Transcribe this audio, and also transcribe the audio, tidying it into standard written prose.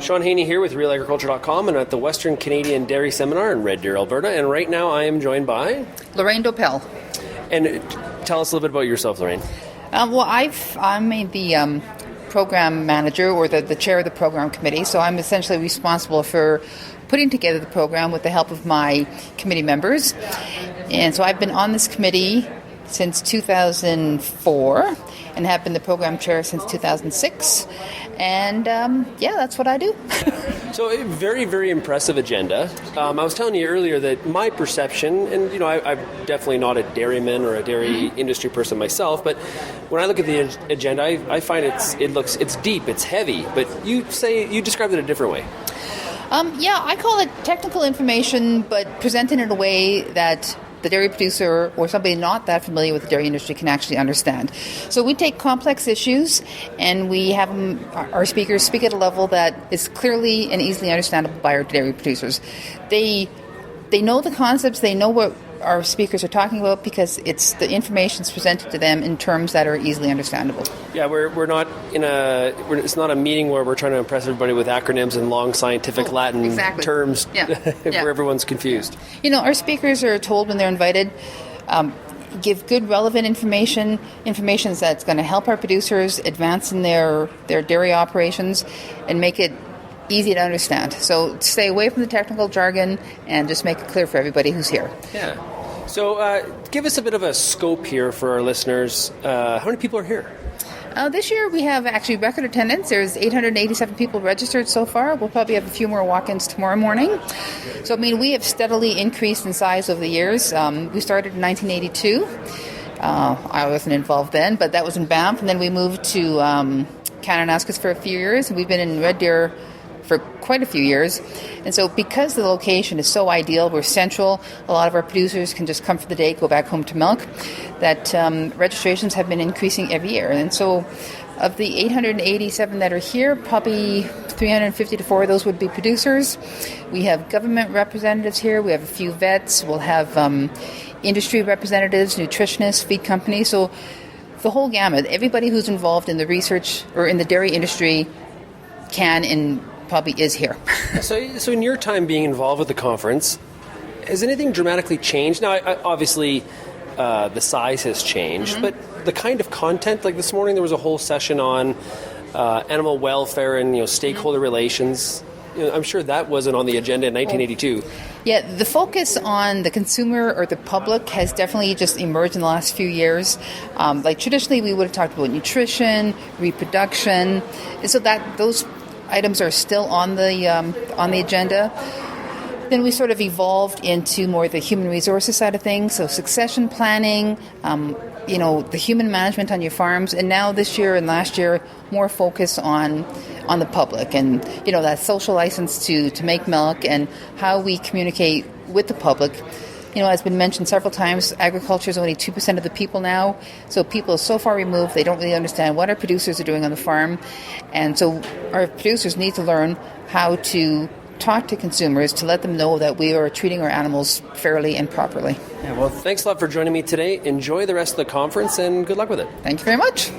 Shaun here with RealAgriculture.com and at the Western Canadian Dairy Seminar in Red Deer, Alberta. And right now I am joined by... Lorraine Doepel. And tell us a little bit about yourself, Lorraine. I'm the program manager or the chair of the program committee. So I'm essentially responsible for putting together the program with the help of my committee members. And so I've been on this committee since 2004 and have been the program chair since 2006. And that's what I do. So a very, very impressive agenda. I was telling you earlier that my perception, and I'm definitely not a dairyman or a dairy industry person myself, but when I look at the agenda, I find it's deep, it's heavy, but you described it a different way. I call it technical information, but presented in a way that the dairy producer or somebody not that familiar with the dairy industry can actually understand. So we take complex issues and we have our speakers speak at a level that is clearly and easily understandable by our dairy producers. They know the concepts, they know what our speakers are talking about because it's the information's presented to them in terms that are easily understandable. Yeah, we're not it's not a meeting where we're trying to impress everybody with acronyms and long scientific Latin terms where everyone's confused. Our speakers are told when they're invited, give good relevant information that's going to help our producers advance in their dairy operations and make it easy to understand. So stay away from the technical jargon and just make it clear for everybody who's here. Yeah. So give us a bit of a scope here for our listeners. How many people are here? This year we have actually record attendance. There's 887 people registered so far. We'll probably have a few more walk-ins tomorrow morning. So, we have steadily increased in size over the years. We started in 1982. I wasn't involved then, but that was in Banff. And then we moved to Kananaskis for a few years. And we've been in Red Deer for quite a few years. And so because the location is so ideal, we're central, a lot of our producers can just come for the day, go back home to milk, that registrations have been increasing every year. And so of the 887 that are here, probably 350 to 4 of those would be producers. We have government representatives here. We have a few vets. We'll have industry representatives, nutritionists, feed companies. So the whole gamut, everybody who's involved in the research or in the dairy industry can and probably is here. So in your time being involved with the conference, has anything dramatically changed? Now, obviously, the size has changed, but the kind of content, like this morning there was a whole session on animal welfare and stakeholder relations. I'm sure that wasn't on the agenda in 1982. Yeah, the focus on the consumer or the public has definitely just emerged in the last few years. Like traditionally, we would have talked about nutrition, reproduction, and so that those items are still on the agenda. Then we sort of evolved into more the human resources side of things, so succession planning, the human management on your farms, and now this year and last year, more focus on the public and, that social license to make milk and how we communicate with the public. As been mentioned several times, agriculture is only 2% of the people now, so people are so far removed, they don't really understand what our producers are doing on the farm, and so our producers need to learn how to talk to consumers to let them know that we are treating our animals fairly and properly. Yeah, well, thanks a lot for joining me today. Enjoy the rest of the conference and good luck with it. Thank you very much.